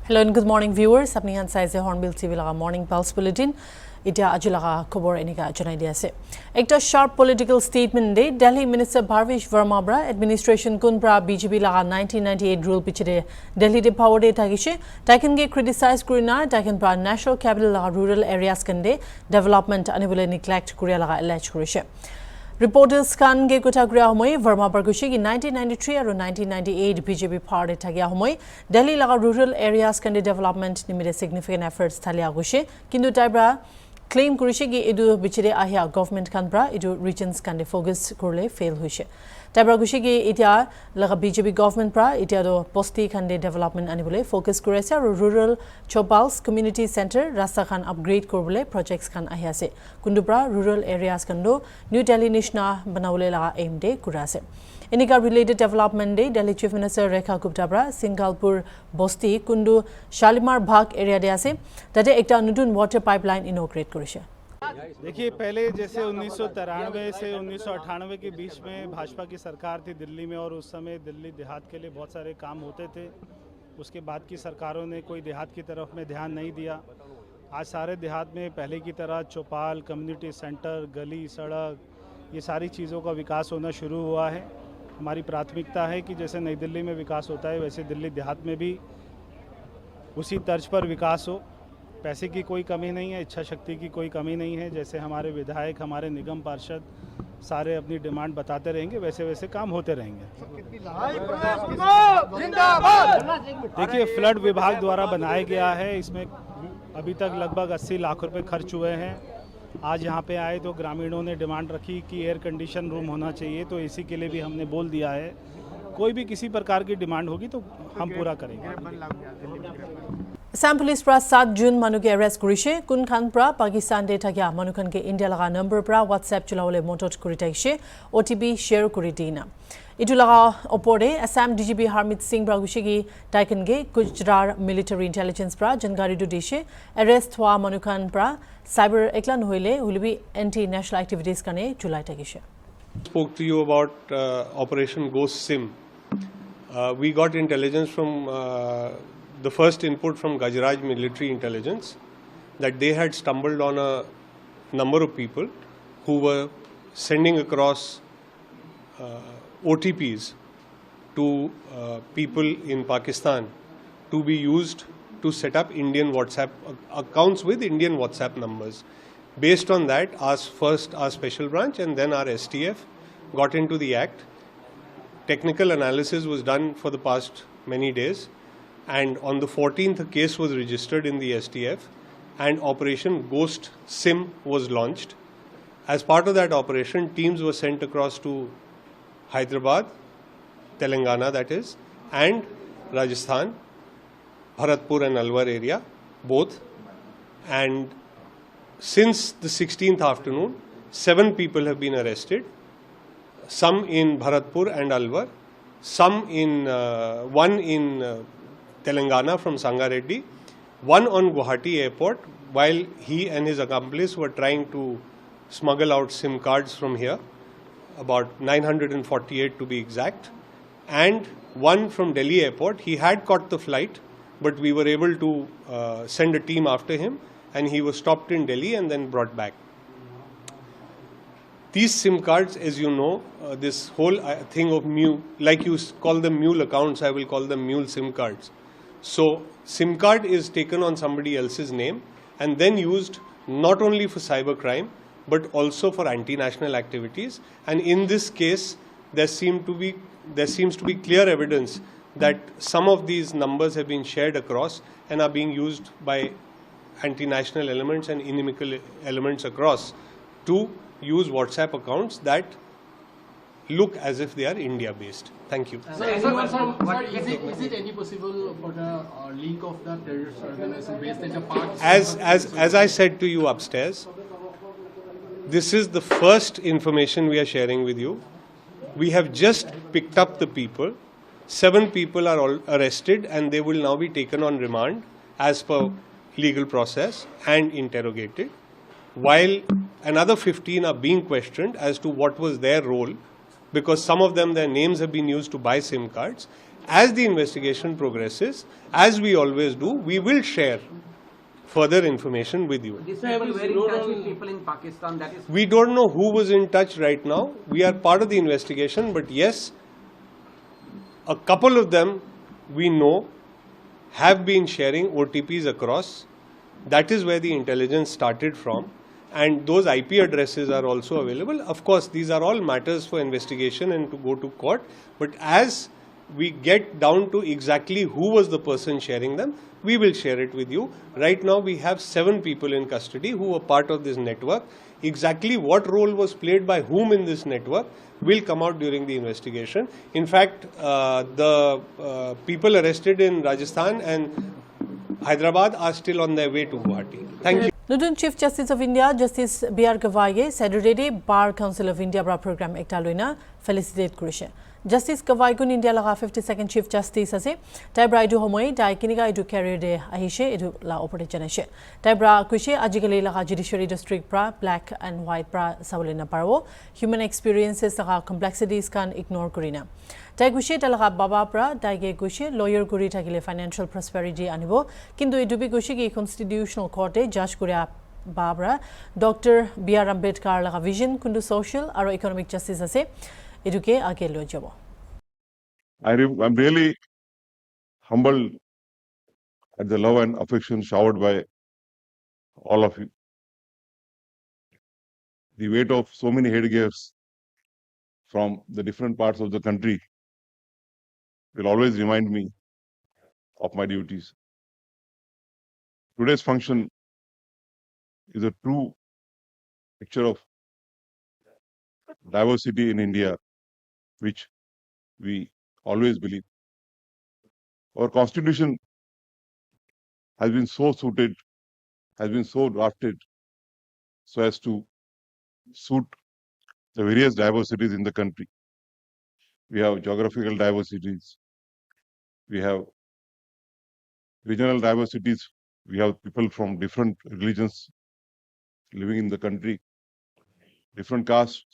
Hello and good morning viewers. Apni han sai se Hornbill TV laga morning pulse bulletin. Itia aju laga khobor enika janai dia ase. Ekta sharp political statement de Delhi Minister Bharvish Verma bra administration kun bra BJP laga 1998 rule pichide Delhi de power de thagise. Taken ge criticize kurina taken bra national capital laga rural areas kande development anibule neglect kuria laga allege kurise. Reporters kan ge kota kriya homoy Verma Bargushi ki 1993 aru 1998 BJP party thagya homoy Delhi laga rural areas kande development nimide significant efforts thalia gushe kintu taibra claim kurise ki edu bichire ahya government kan bra edu regions kande focus kurle fail hoise taibra gushe ki etia laga BJP government bra etia do posti kande development anibole focus kurese aru rural chopals community center rasta khan upgrade korbole projects kan ahya ase kundu bra rural areas kando New Delhi nishna banawle laga aim de kurase Enika related development day Delhi Chief Minister Rekha Gupta bra Singalpur Bosti kundu Shalimar Bhag area de ase tate ekta nutun water pipeline inaugurate korise देखिए पहले जैसे 1993 से 1998 के बीच में भाजपा की सरकार थी दिल्ली में और उस समय दिल्ली देहात के लिए बहुत सारे काम होते थे उसके बाद की सरकारों ने कोई देहात की तरफ में ध्यान नहीं दिया आज सारे देहात में पहले की तरह चौपाल कम्युनिटी सेंटर गली सड़क ये सारी चीज़ों का विकास होना शुरू हुआ है हमारी प्राथमिकता है कि जैसे नई दिल्ली में विकास होता है वैसे दिल्ली देहात में भी उसी तर्ज पर विकास हो पैसे की कोई कमी नहीं है इच्छा शक्ति की कोई कमी नहीं है जैसे हमारे विधायक हमारे निगम पार्षद सारे अपनी डिमांड बताते रहेंगे वैसे वैसे काम होते रहेंगे देखिए फ्लड विभाग द्वारा बनाया गया है इसमें अभी तक लगभग 80 लाख रुपए खर्च हुए हैं आज यहाँ पे आए तो ग्रामीणों ने डिमांड रखी कि एयर कंडीशन रूम होना चाहिए तो इसी के लिए भी हमने बोल दिया है कोई भी किसी प्रकार की डिमांड होगी तो हम पूरा करेंगे Assam Police pra 7 June manu ke arrest kurise kun khan pra Pakistan de thakya manu khan ke India laga number pra WhatsApp chulawole motot kuri taise OTP share kuri dina itu laga opore Assam DGP Harmit Singh bra gushi ki taiken ge Gujarat military intelligence pra janकारी du dishe arrest hua manu khan pra cyber eklan hoile hulbi anti national activities kane chulai takise Spoke to you about Operation Ghost Sim. We got intelligence from the first input from Gujarat military intelligence that they had stumbled on a number of people who were sending across OTPs to people in Pakistan to be used to set up Indian WhatsApp accounts with Indian WhatsApp numbers. Based on that, our special branch and then our STF got into the act. Technical analysis was done for the past many days and on the 14th a case was registered in the STF and Operation Ghost Sim was launched. As part of that operation, teams were sent across to Hyderabad, Telangana that is, and Rajasthan, Bharatpur and Alwar area, both. And since the 16th afternoon, 7 people have been arrested, some in Bharatpur and Alwar, some in one in Telangana from Sangareddy, one on Guwahati airport while he and his accomplice were trying to smuggle out SIM cards from here, about 948 to be exact, and one from Delhi airport. He had caught the flight, but we were able to send a team after him and he was stopped in Delhi and then brought back. These SIM cards, as you know, this whole thing of mule, like you call them mule accounts, I will call them mule SIM cards. So, SIM card is taken on somebody else's name and then used not only for cyber crime, but also for anti-national activities. And in this case, there seems to be clear evidence that some of these numbers have been shared across and are being used by anti-national elements and inimical elements across to use WhatsApp accounts that look as if they are India-based. Thank you. Is it any possible for the link of the terrorist organization based in the park? As I said to you upstairs, this is the first information we are sharing with you. We have just picked up the people. 7 people are all arrested and they will now be taken on remand as per legal process and interrogated, while another 15 are being questioned as to what was their role, because some of them, their names have been used to buy SIM cards, As the investigation progresses, as we always do, we will share further information with you. This way, we were in touch with people in Pakistan. That is. We don't know who was in touch right now. We are part of the investigation, but yes, a couple of them we know have been sharing OTPs across. That is where the intelligence started from. And those IP addresses are also available. Of course, these are all matters for investigation and to go to court. But as we get down to exactly who was the person sharing them, we will share it with you. Right now, we have 7 people in custody who were part of this network. Exactly what role was played by whom in this network will come out during the investigation. In fact, the people arrested in Rajasthan and Hyderabad are still on their way to Guwahati. Thank you. Nutun Chief Justice of India, Justice B.R. Gavai, Saturday Bar Council of India bra program ekta loina felicitate kurise. Justice Gavai kun India laga 52nd Chief Justice ase. Tai bra idu homoy dai kiniga idu career de ahishe idu la opore janase. Tai bra kuise ajikali laga judiciary district bra black and white bra sawlena parwo. Human experiences laga complexities kan ignore kurina. Tai kuise talaga baba bra dai ge kuise lawyer guri thakile financial prosperity anibo. Kintu idu bi kuise ki constitutional court e judge kuria Barbara, Dr. B.R. Ambedkar laga vision kundu social aro economic justice ase. Eduke age lo jabo. I'm really humbled at the love and affection showered by all of you. The weight of so many headgears from the different parts of the country will always remind me of my duties. Today's function is a true picture of diversity in India, which we always believe. Our constitution has been so suited, has been so drafted so as to suit the various diversities in the country. We have geographical diversities, we have regional diversities, we have people from different religions living in the country, different castes,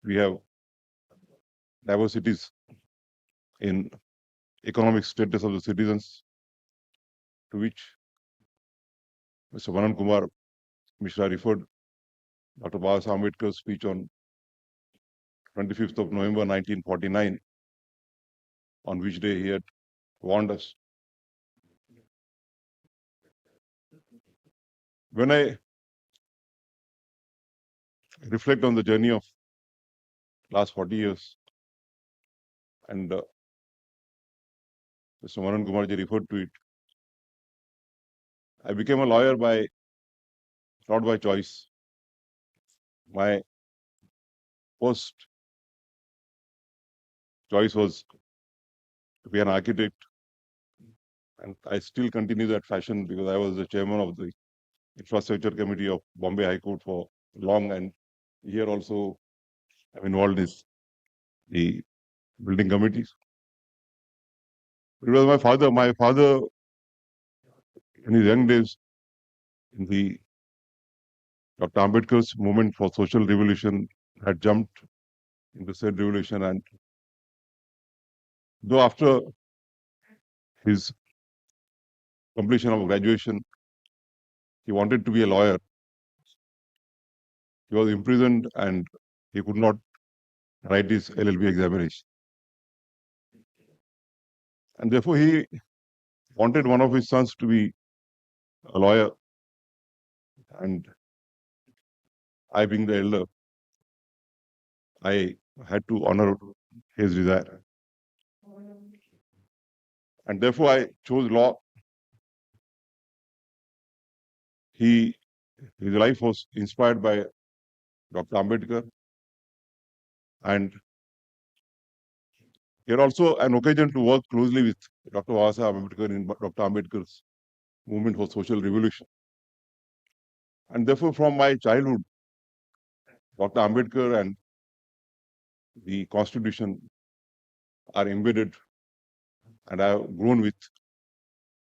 we have diversities in economic status of the citizens, to which Mr. Vanan Kumar Mishra referred Dr. Baba Ambedkar's speech on 25th of November 1949, on which day he had warned us. When I reflect on the journey of last 40 years, and Mr. Vanan Kumarji referred to it, I became a lawyer not by choice. My first choice was to be an architect, and I still continue that fashion because I was the chairman of the Infrastructure Committee of Bombay High Court for long, and here also I'm involved in the building committees. It was my father. My father, in his young days, in the Dr. Ambedkar's movement for social revolution, had jumped into said revolution, and though after his completion of graduation, he wanted to be a lawyer, he was imprisoned and he could not write his LLB examination. And therefore, he wanted one of his sons to be a lawyer, and I, being the elder, I had to honor his desire. And therefore, I chose law. His life was inspired by Dr. Ambedkar, and he had also an occasion to work closely with Dr. Ambedkar in Dr. Ambedkar's movement for social revolution. And therefore, from my childhood, Dr. Ambedkar and the Constitution are embedded, and I have grown with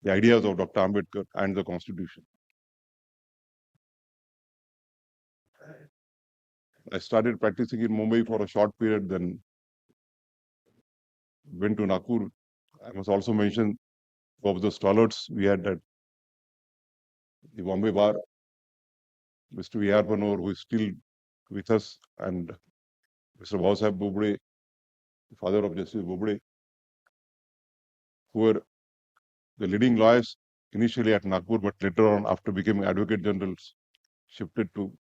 the ideas of Dr. Ambedkar and the Constitution. I started practicing in Mumbai for a short period, then went to Nagpur. I must also mention of the stalwarts we had at the Bombay Bar, Mr. V.R. Panor, who is still with us, and Mr. Bhausaheb Bobde, the father of Justice Bobde, who were the leading lawyers initially at Nagpur, but later on, after becoming advocate generals, shifted to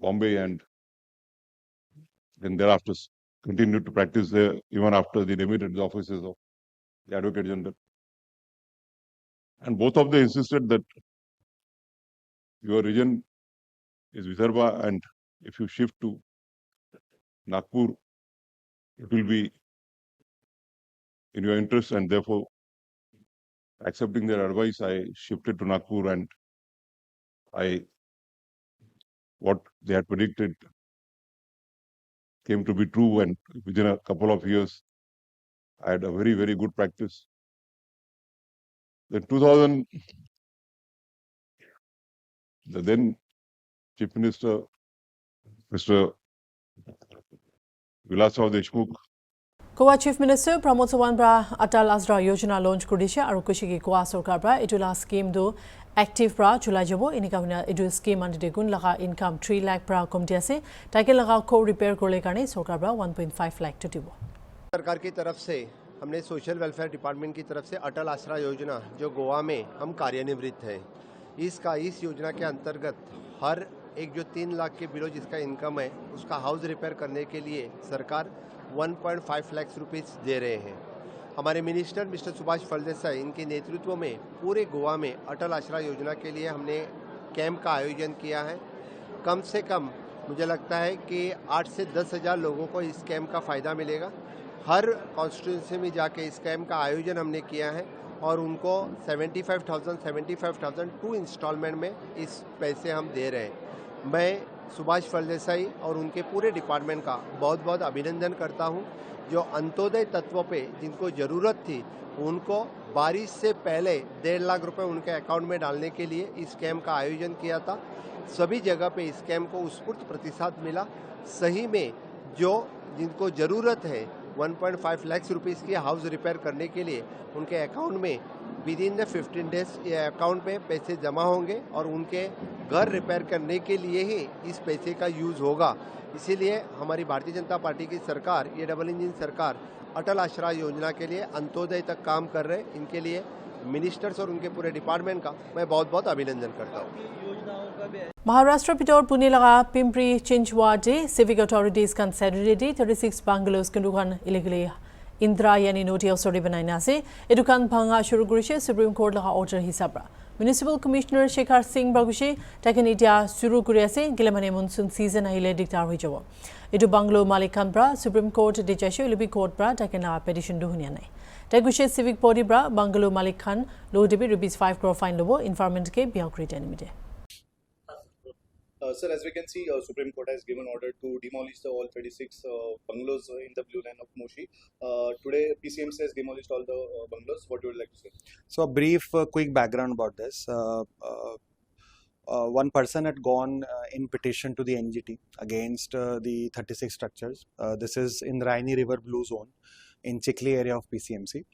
Bombay and then thereafter continued to practice there even after they demoted the offices of the advocate general. And both of them insisted that your region is Vidarbha, and if you shift to Nagpur, it will be in your interest, and therefore, accepting their advice, I shifted to Nagpur, and what they had predicted came to be true, and within a couple of years, I had a very, very good practice. Then 2000, the then Chief Minister, Mr. Vilasrao Deshmukh, Goa Chief Minister Pramod Sawan bra Atal Asra Yojana launch kudisha aru kushigi Goa sarkar bra itula scheme do active bra chula jabo inika huna edu scheme ante gun laga income 3 lakh bra komti ase taike laga co repair korle karne sarkar bra 1.5 lakh to dibo. सरकार की तरफ से हमने social welfare department की तरफ से अटल आसरा योजना जो गोवा में हम कार्यान्वित है इस योजना के अंतर्गत हर एक जो 3 लाख के बिलो जिसका इनकम है उसका हाउस रिपेयर करने के लिए सरकार 1.5 लाख रुपीस दे रहे हैं। हमारे मिनिस्टर मिस्टर सुभाष फलदेसाई इनके नेतृत्व में पूरे गोवा में अटल आसरा योजना के लिए हमने कैंप का आयोजन किया है। कम से कम मुझे लगता है कि 8 से 10 हज़ार लोगों को इस कैंप का फ़ायदा मिलेगा। हर कॉन्स्टिट्यूंसी में जाके इस कैंप का आयोजन हमने किया है और उनको 75,000 2 इंस्टॉलमेंट में इस पैसे हम दे रहे हैं। मैं सुभाष फलदेसाई और उनके पूरे डिपार्टमेंट का बहुत बहुत अभिनंदन करता हूं, जो अंत्योदय तत्व पे जिनको ज़रूरत थी उनको बारिश से पहले 1.5 लाख रुपए उनके अकाउंट में डालने के लिए इस कैंप का आयोजन किया था। सभी जगह पे इस कैंप को उत्स्फूर्त प्रतिसाद मिला। सही में जो जिनको ज़रूरत है 1.5 लाख रुपीस की हाउस रिपेयर करने के लिए उनके अकाउंट में विद इन द 15 डेज ये अकाउंट में पैसे जमा होंगे और उनके घर रिपेयर करने के लिए ही इस पैसे का यूज़ होगा। इसीलिए हमारी भारतीय जनता पार्टी की सरकार, ये डबल इंजन सरकार, अटल आश्रय योजना के लिए अंत्योदय तक काम कर रहे हैं। इनके लिए मिनिस्टर्स और उनके पूरे डिपार्टमेंट का मैं बहुत बहुत अभिनंदन करता हूँ। Maharashtra Pitor Pune laga Pimpri Chinchwade civic authorities kan Saturday 36 bungalows kundukan illegally Indra yani noti ausori banaina ase edukan bhanga shuru gurishe Supreme Court laga order hisabra Municipal Commissioner Shekhar Singh Bagushe taken itia shuru kuri ase gilamane monsoon season ahile diktar hoi jabo edu bungalow malik kan bra Supreme Court dijashe ulubi court bra taken la petition duhunia nai Tagushe civic body bra bungalow malik khan low debi rupees 5 crore fine lobo informant ke biaukri tenimide. Sir, as we can see, Supreme Court has given order to demolish all 36 bungalows in the blue line of Moshi. Today, PCMC has demolished all the bungalows. What would you like to say? So, a brief, quick background about this. One person had gone in petition to the NGT against the 36 structures. This is in the Raini River Blue Zone in Chikli area of PCMC.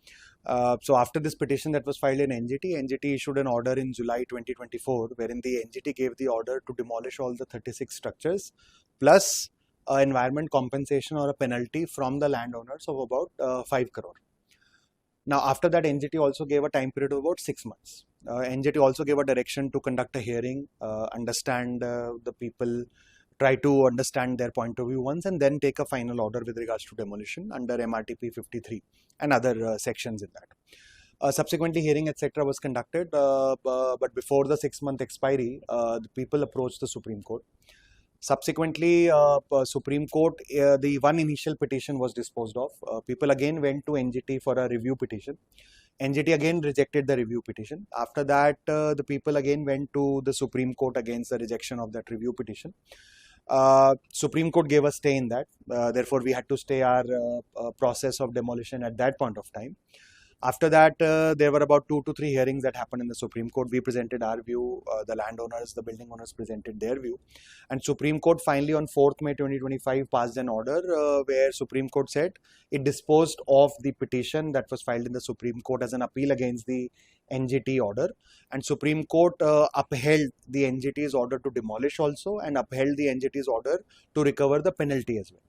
So after this petition that was filed in NGT issued an order in July 2024 wherein the NGT gave the order to demolish all the 36 structures plus environment compensation or a penalty from the landowners of about 5 crore. Now after that NGT also gave a time period of about 6 months. NGT also gave a direction to conduct a hearing, understand the people, try to understand their point of view once and then take a final order with regards to demolition under MRTP 53 and other sections in that. Subsequently hearing etc. was conducted but before the 6-month expiry the people approached the Supreme Court. Subsequently Supreme Court the one initial petition was disposed of. People again went to NGT for a review petition. NGT again rejected the review petition. After that the people again went to the Supreme Court against the rejection of that review petition. Supreme Court gave a stay in that, therefore we had to stay our process of demolition at that point of time. After that, there were about 2 to 3 hearings that happened in the Supreme Court. We presented our view, the landowners, the building owners presented their view. And Supreme Court finally on 4th May 2025 passed an order where Supreme Court said it disposed of the petition that was filed in the Supreme Court as an appeal against the NGT order. And Supreme Court upheld the NGT's order to demolish also and upheld the NGT's order to recover the penalty as well.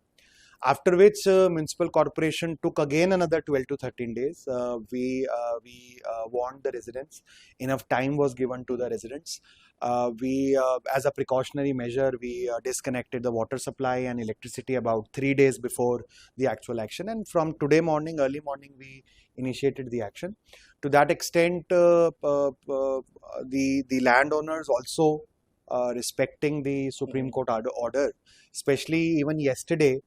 After which municipal corporation took again another 12 to 13 days. We warned the residents. Enough time was given to the residents. As a precautionary measure, we disconnected the water supply and electricity about 3 days before the actual action. And from today morning, early morning, we initiated the action. To that extent, the landowners also respecting the Supreme Court order, especially even yesterday,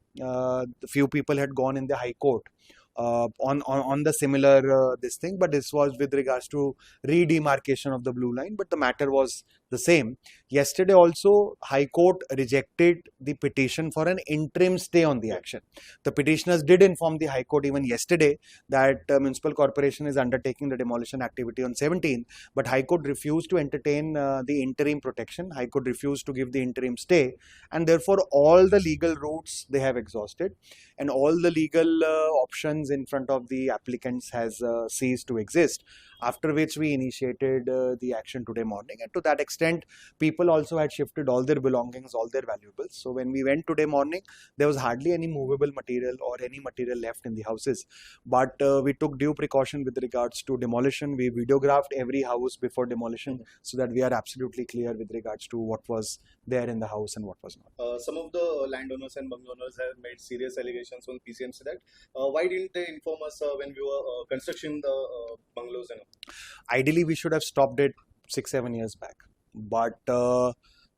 few people had gone in the High Court on the similar this thing, but this was with regards to redemarcation of the blue line, but the matter was the same. Yesterday also, High Court rejected the petition for an interim stay on the action. The petitioners did inform the High Court even yesterday that municipal corporation is undertaking the demolition activity on 17th, but High Court refused to entertain the interim protection. High Court refused to give the interim stay, and therefore all the legal routes they have exhausted and all the legal options in front of the applicants has ceased to exist. After which we initiated the action today morning, and to that extent people also had shifted all their belongings, all their valuables. So when we went today morning, there was hardly any movable material or any material left in the houses, but we took due precaution with regards to demolition. We videographed every house before demolition so that we are absolutely clear with regards to what was there in the house and what was not. Some of the landowners and bungalow owners have made serious allegations on PCMC that why didn't they inform us when we were constructing the bungalows and all? Ideally, we should have stopped it 6-7 years back, but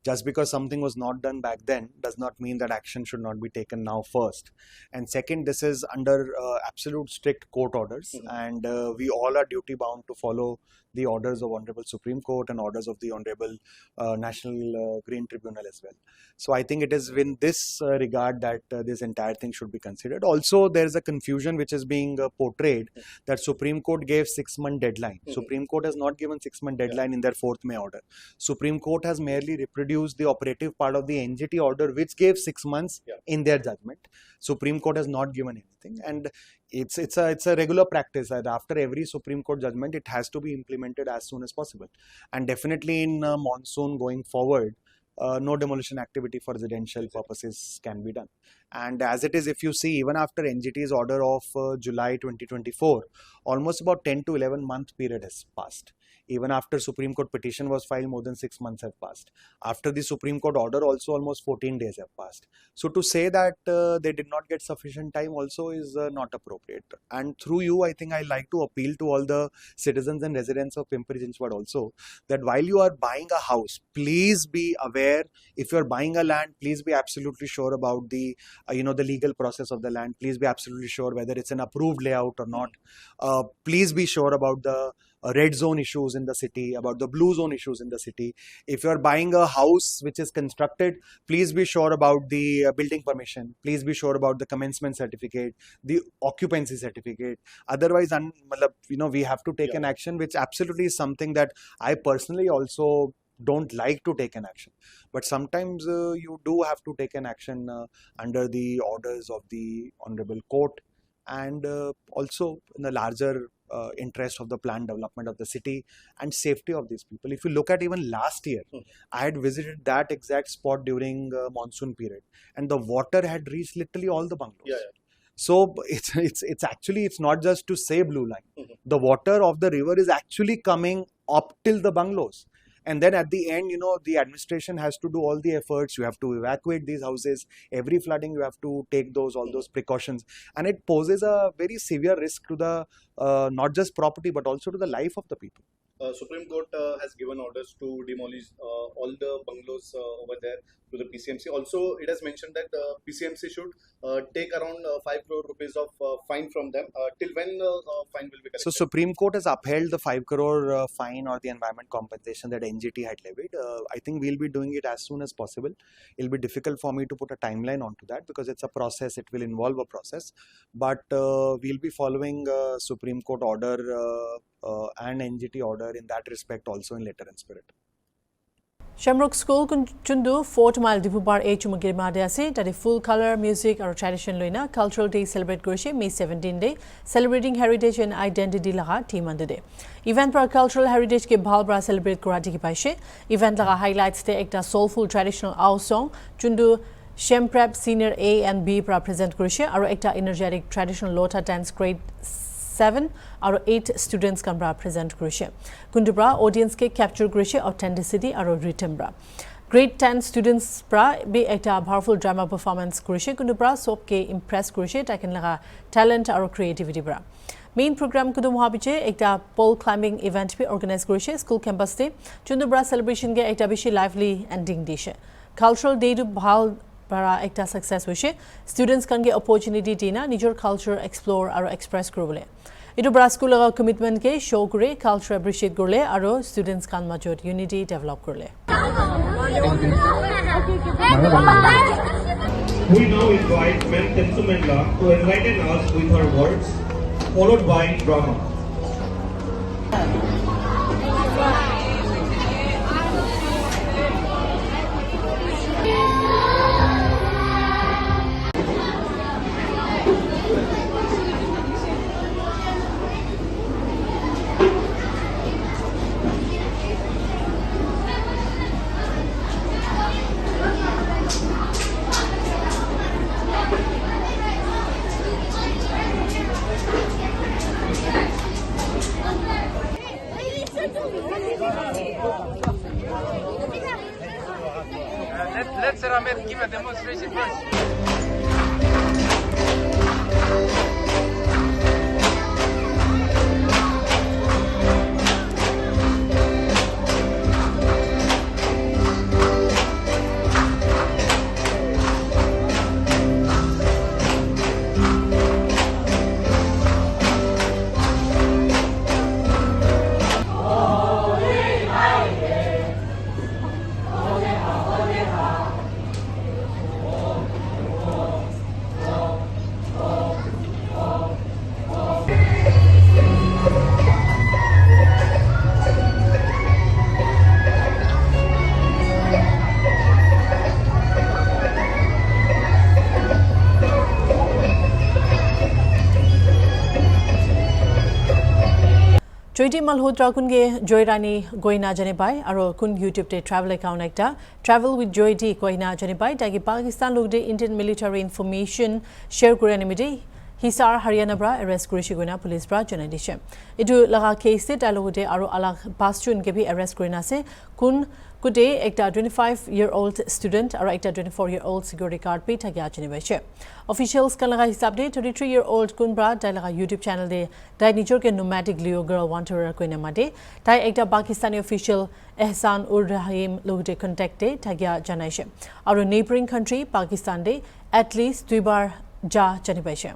just because something was not done back then does not mean that action should not be taken now first. And second, this is under absolute strict court orders, and we all are duty bound to follow the orders of Honorable Supreme Court and orders of the Honorable National Green Tribunal as well. So I think it is in this regard that this entire thing should be considered. Also, there is a confusion which is being portrayed that Supreme Court gave 6-month deadline. Supreme Court has not given 6-month deadline in their 4th May order. Supreme Court has merely reproduced the operative part of the NGT order which gave 6 months in their judgment. Supreme Court has not given anything, and it's a regular practice that after every Supreme Court judgment it has to be implemented as soon as possible. And definitely in monsoon going forward, no demolition activity for residential purposes can be done. And as it is, if you see, even after NGT's order of July 2024, almost about 10 to 11 month period has passed. Even after Supreme Court petition was filed, more than 6 months have passed. After the Supreme Court order also, almost 14 days have passed. So to say that they did not get sufficient time also is not appropriate. And through you, I think I like to appeal to all the citizens and residents of Pimpri-Chinchwad also, that while you are buying a house, please be aware. If you are buying a land, please be absolutely sure about the the legal process of the land. Please be absolutely sure whether it's an approved layout or not. Please be sure about the red zone issues in the city, about the blue zone issues in the city. If you are buying a house which is constructed, please be sure about the building permission. Please be sure about the commencement certificate, the occupancy certificate. Otherwise, we have to take an action, which absolutely is something that I personally also don't like to take an action. But sometimes you do have to take an action under the orders of the Honorable Court, and also in the larger interest of the planned development of the city and safety of these people. If you look at even last year, I had visited that exact spot during monsoon period, and the water had reached literally all the bungalows. So it's not just to say blue line. The water of the river is actually coming up till the bungalows. And then at the end, the administration has to do all the efforts. You have to evacuate these houses. Every flooding, you have to take all those precautions. And it poses a very severe risk to the not just property, but also to the life of the people. Supreme Court has given orders to demolish all the bungalows over there to the PCMC. Also, it has mentioned that PCMC should take around 5 crore rupees of fine from them. Till when fine will be collected? So Supreme Court has upheld the 5 crore fine or the environment compensation that NGT had levied. I think we'll be doing it as soon as possible. It'll be difficult for me to put a timeline onto that because it's a process, it will involve a process. But we'll be following Supreme Court order and NGT order in that respect also in letter and spirit. Shamrock School Chundu 4 Mile Dipubar A Chumagirma Dase that full color music or tradition loina cultural day celebrate Gurshi May 17 day celebrating heritage and identity laha team under day. Event par cultural heritage ke bhalbra celebrate kurati ki paishe event laga highlights the ekta soulful traditional ow song Chundu Shemprep Senior A and B pra present Gurshi aro ekta energetic traditional lota dance grade 7 or 8 students can present Grisha. Kundubra audience ke capture Grisha authenticity or rhythm bra. Grade 10 students pra be a powerful drama performance Grisha Kundubra soap ke impress Grisha taken laga talent or creativity bra. Main program kudu mohabiche ekta pole climbing event be organized Grisha school campus day Chundubra celebration ke ekta bishi lively ending dish. Cultural day to bhal para ekta success wishe students can get opportunity dina nijor culture explore or express kurule. Itu bra school laga commitment ke show kure culture appreciate kurle aro students kan majot unity develop kurle. We now invite Ms. Tensumendla to enlighten us with her words, followed by drama. Let's Ramed give a demonstration first. Joyti Malhotra kunge Joyrani goina jane bai aro kun YouTube te travel account ekta travel with Joyti goina jane bai tagi Pakistan log de Indian military information share kore animide Hisar Haryana bra arrest korishi goina police bra janai dishe etu laga case te dialogue aro alag pasjun ke bhi arrest korina se kun kude ekta 25-year-old student aro ekta 24-year-old security guard pe thagya jane bai che officials kan laga hisab de 33-year-old kun bra dai laga YouTube channel de dai nijor ke nomadic Leo girl wanderer koina mate dai ekta Pakistani official Ehsan ur Rahim logde contact de thagya janai she aro neighboring country Pakistan de at least duibar ja jane bai che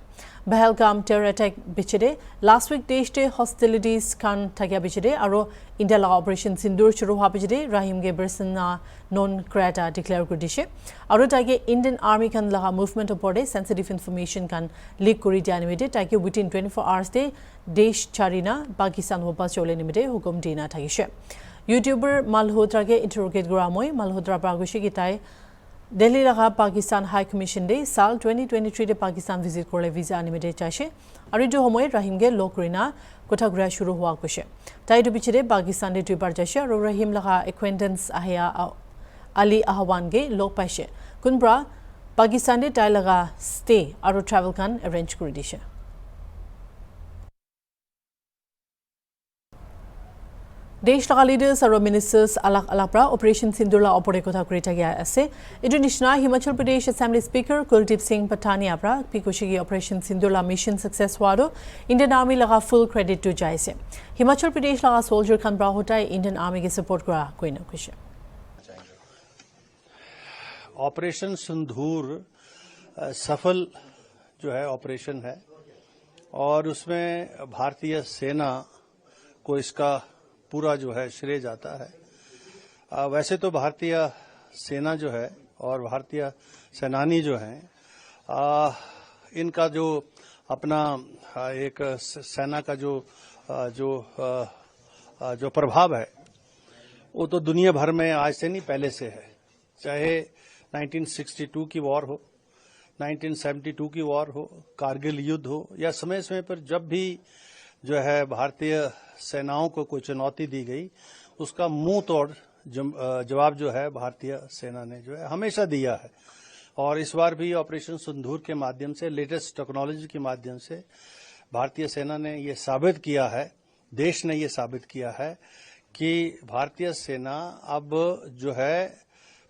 Pahalgam terror attack bichide last week deshte hostilities kan thagya bichide aro India law operation Sindur shuru ha bichide Rahim ge persona non grata declare kurdishe aro tage Indian army kan laga movement uporde sensitive information kan leak kori janimide tage within 24 hours de desh charina Pakistan hopas chole nimide hukum dina thagishe YouTuber Malhotra ge interrogate gora moi Malhotra pragushi gitai Delhi laga Pakistan High Commission de sal 2023 de Pakistan visit korle visa animate chaise ari jo homoy Rahim ge lokrina kothagura shuru hua koshe tai do bichide Pakistan de tripar jaise aro Rahim laga acquaintance ahya Ali Ahwan ge lok paise kunbra Pakistan de tai laga stay aro travel kan arrange kori dishe Desh laga leaders aro ministers alak alapra operation Sindurla opore kotha kori thagya ase Indonesia Himachal Pradesh Assembly Speaker Kuldeep Singh Patania pra pikoshigi operation Sindurla mission success wado Indian Army laga full credit to jaise Himachal Pradesh laga soldier kan bra hotai Indian Army ge support kora koina kushe operation Sindoor सफल जो है operation है और उसमें भारतीय सेना को इसका पूरा जो है श्रेय जाता है। वैसे तो भारतीय सेना जो है और भारतीय सेनानी जो हैं इनका जो अपना एक सेना का जो प्रभाव है वो तो दुनिया भर में आज से नहीं पहले से है। चाहे 1962 की वॉर हो, 1972 की वॉर हो, कारगिल युद्ध हो या समय समय पर जब भी जो है भारतीय सेनाओं को कोई चुनौती दी गई उसका मुंह तोड़ जवाब जो है भारतीय सेना ने जो है हमेशा दिया है। और इस बार भी ऑपरेशन सिंदूर के माध्यम से लेटेस्ट टेक्नोलॉजी के माध्यम से भारतीय सेना ने ये साबित किया है, देश ने ये साबित किया है कि भारतीय सेना अब जो है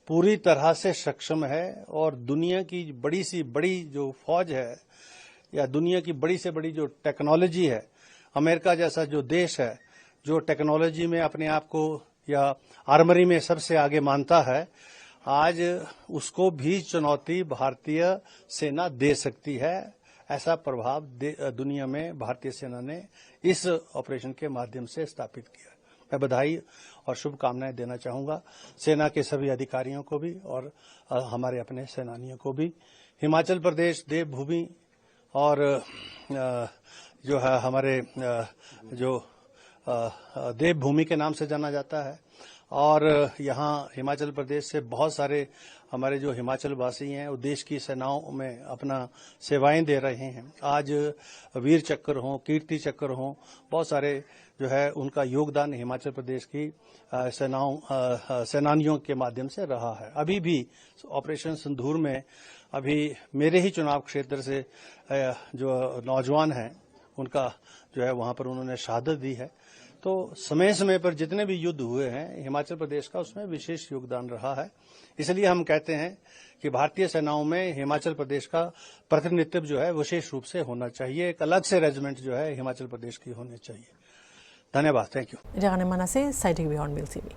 पूरी तरह से सक्षम है और दुनिया की बड़ी से बड़ी जो फौज है या दुनिया की बड़ी से बड़ी जो टेक्नोलॉजी है, अमेरिका जैसा जो देश है जो टेक्नोलॉजी में अपने आप को या आर्मरी में सबसे आगे मानता है, आज उसको भी चुनौती भारतीय सेना दे सकती है। ऐसा प्रभाव दुनिया में भारतीय सेना ने इस ऑपरेशन के माध्यम से स्थापित किया। मैं बधाई और शुभकामनाएं देना चाहूंगा सेना के सभी अधिकारियों को भी और हमारे अपने सेनानियों को भी। हिमाचल प्रदेश देवभूमि और जो है हमारे जो देवभूमि के नाम से जाना जाता है और यहाँ हिमाचल प्रदेश से बहुत सारे हमारे जो हिमाचल वासी हैं वो देश की सेनाओं में अपना सेवाएं दे रहे हैं। आज वीर चक्र हों, कीर्ति चक्र हों, बहुत सारे जो है उनका योगदान हिमाचल प्रदेश की सेनानियों के माध्यम से रहा है। अभी भी ऑपरेशन सिंदूर में अभी मेरे ही चुनाव क्षेत्र से जो नौजवान हैं उनका जो है वहां पर उन्होंने शहादत दी है। तो समय समय पर जितने भी युद्ध हुए हैं हिमाचल प्रदेश का उसमें विशेष योगदान रहा है। इसलिए हम कहते हैं कि भारतीय सेनाओं में हिमाचल प्रदेश का प्रतिनिधित्व जो है विशेष रूप से होना चाहिए। एक अलग से रेजिमेंट जो है हिमाचल प्रदेश की होनी चाहिए। धन्यवाद। Thank you. जाने मना से साइटिक भी हॉर्नबिल टीवी।